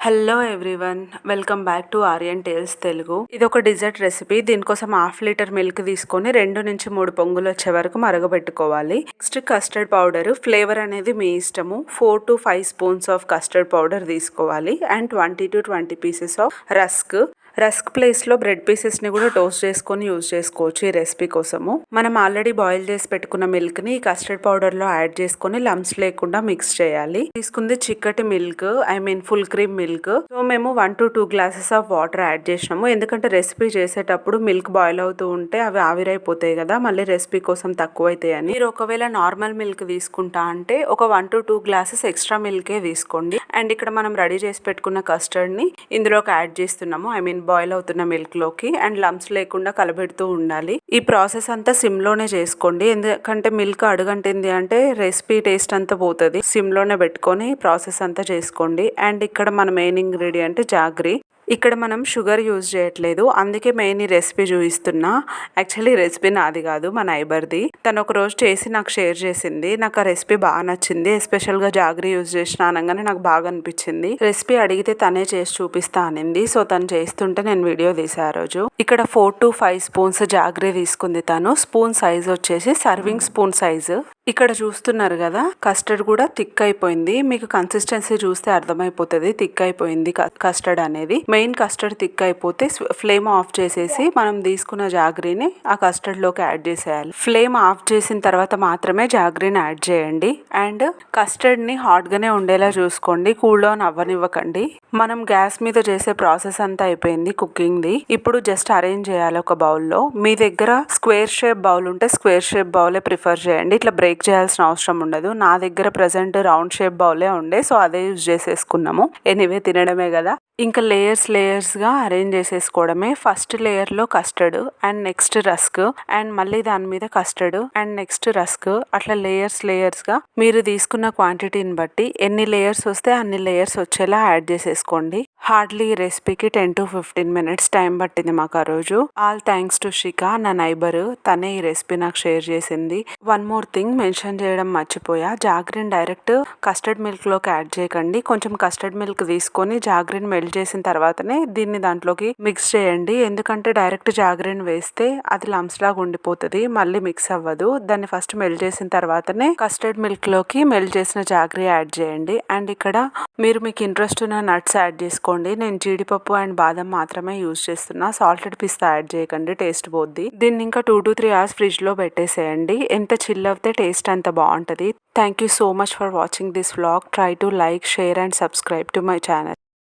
Hello everyone, welcome back to Aryan Tales Telugu. ఇది ఒక desert recipe. దీనికోసం 1/2 లీటర్ మిల్క్ తీసుకొని 2 నుంచి 3 పొంగులు వచ్చే వరకు మరగబెట్టుకోవాలి. నెక్స్ట్ కస్టర్డ్ పౌడర్, ఫ్లేవర్ అనేది మీ ఇష్టము. 4 to 5 spoons of custard powder తీసుకోవాలి. And 20 to 20 pieces of rusk ప్లేస్లో బ్రెడ్ పీసెస్ని కూడా టోస్ట్ చేసుకొని యూజ్ చేసుకోవచ్చు ఈ రెసిపీ కోసము. మనం ఆల్రెడీ బాయిల్ చేసి పెట్టుకున్న మిల్క్ని ఈ కస్టర్డ్ పౌడర్లో యాడ్ చేసుకొని లమ్స్ లేకుండా మిక్స్ చేయాలి. తీసుకుంది చిక్కటి milk, full cream milk. So మేము 1 to 2 glasses of water add చేసినాము. ఎందుకంటే రెసిపీ చేసేటప్పుడు మిల్క్ బాయిల్ అవుతూ ఉంటే అవి ఆవిరైపోతాయి కదా, మళ్ళీ రెసిపీ కోసం తక్కువ అవుతాయని. మీరు ఒకవేళ నార్మల్ మిల్క్ తీసుకుంటా అంటే ఒక 1 to 2 గ్లాసెస్ ఎక్స్ట్రా మిల్కే తీసుకోండి. అండ్ ఇక్కడ మనం రెడీ చేసి పెట్టుకున్న కస్టర్డ్ని ఇందులోకి యాడ్ చేస్తున్నాము. బాయిల్ అవుతున్న మిల్క్ లోకి. అండ్ లమ్స్ లేకుండా కలబెడుతూ ఉండాలి. ఈ ప్రాసెస్ అంతా సిమ్ లోనే చేసుకోండి. ఎందుకంటే మిల్క్ అడుగంటింది అంటే రెసిపీ టేస్ట్ అంతా పోతుంది. సిమ్ లోనే పెట్టుకొని ప్రాసెస్ అంతా చేసుకోండి. అండ్ ఇక్కడ మన మెయిన్ ఇంగ్రీడియంట్ జాగ్రీ. ఇక్కడ మనం షుగర్ యూజ్ చేయట్లేదు, అందుకే మెయిన్ ఈ రెసిపీ చూపిస్తున్నా. యాక్చువల్లీ రెసిపీ నాది కాదు, మా నైబర్ది. తను ఒక రోజు చేసి నాకు షేర్ చేసింది. నాకు ఆ రెసిపీ బాగా నచ్చింది. ఎస్పెషల్గా జాగ్రీ యూజ్ చేసిన అనగానే నాకు బాగా అనిపించింది. రెసిపీ అడిగితే తనే చేసి చూపిస్తా అనింది. సో తను చేస్తుంటే నేను వీడియో తీసా ఆ రోజు. ఇక్కడ 4 to 5 స్పూన్స్ జాగ్రీ తీసుకుంది తను. స్పూన్ సైజ్ వచ్చేసి సర్వింగ్ స్పూన్ సైజు. ఇక్కడ చూస్తున్నారు కదా, కస్టర్డ్ కూడా థిక్ అయిపోయింది. మీకు కన్సిస్టెన్సీ చూస్తే అర్థమైపోతుంది థిక్ అయిపోయింది కస్టర్డ్ అనేది. మెయిన్ కస్టర్డ్ థిక్ అయిపోతే ఫ్లేమ్ ఆఫ్ చేసేసి మనం తీసుకున్న జాగ్రీని ఆ కస్టర్డ్ లోకి యాడ్ చేసేయాలి. ఫ్లేమ్ ఆఫ్ చేసిన తర్వాత మాత్రమే జాగ్రీని యాడ్ చేయండి. అండ్ కస్టర్డ్ ని హాట్ గానే ఉండేలా చూసుకోండి, కూల్ డౌన్ అవ్వనివ్వకండి. మనం గ్యాస్ మీద చేసే ప్రాసెస్ అంతా అయిపోయింది కుకింగ్ ది. ఇప్పుడు జస్ట్ అరేంజ్ చేయాలి ఒక బౌల్లో. మీ దగ్గర స్క్వేర్ షేప్ బౌల్ ఉంటే స్క్వేర్ షేప్ బౌలే ప్రిఫర్ చేయండి. ఇట్లా బ్రేక్ చేయాల్సిన అవసరం ఉండదు. నా దగ్గర ప్రెసెంట్ రౌండ్ షేప్ బౌలే ఉండే, సో అదే యూజ్ చేసేసుకున్నాము. ఎనీవే తినడమే కదా. ఇంకా లేయర్స్ గా అరేంజ్ చేసేసుకోవడమే. ఫస్ట్ లేయర్ లో custard, and next rusk, and మళ్ళీ దాని మీద కస్టర్డ్, అండ్ నెక్స్ట్ రస్క్. అట్లా లేయర్స్ గా మీరు తీసుకున్న క్వాంటిటీని బట్టి ఎన్ని లేయర్స్ వస్తే అన్ని లేయర్స్ వచ్చేలా యాడ్ చేసేసుకోండి. హార్డ్లీ ఈ రెసిపీకి 10 to 15 minutes టైం పట్టింది మాకు ఆ రోజు. ఆల్ థ్యాంక్స్ టు షికా, నా నైబర్. తనే ఈ రెసిపీ నాకు షేర్ చేసింది. వన్ మోర్ థింగ్ మెన్షన్ చేయడం మర్చిపోయా. జాగ్రీన్ డైరెక్ట్ కస్టర్డ్ మిల్క్ లోకి యాడ్ చేయకండి. కొంచెం కస్టర్డ్ మిల్క్ తీసుకొని జాగ్రీన్ మెల్ట్ చేసిన తర్వాతనే దీన్ని దాంట్లోకి మిక్స్ చేయండి. ఎందుకంటే డైరెక్ట్ జాగ్రీన్ వేస్తే అది లమ్స్ లాగా ఉండిపోతుంది, మళ్ళీ మిక్స్ అవ్వదు. దాన్ని ఫస్ట్ మెల్ట్ చేసిన తర్వాతనే కస్టర్డ్ మిల్క్ లోకి మెల్ట్ చేసిన జాగ్రీ యాడ్ చేయండి. అండ్ ఇక్కడ మీకు ఇంట్రెస్ట్ ఉన్న నట్స్ యాడ్ చేసుకోండి. నేను జీడిపప్పు అండ్ బాదం మాత్రమే యూజ్ చేస్తున్నా. సాల్టెడ్ పిస్తా యాడ్ చేయకండి, టేస్ట్ పోద్ది. దీన్ని ఇంకా 2 to 3 hours ఫ్రిడ్జ్ లో పెట్టేసేయండి. ఎంత చిల్ అవుతే టేస్ట్ అంత బాగుంటుంది. Thank you so much for watching this vlog. Try to like, share and subscribe to my channel.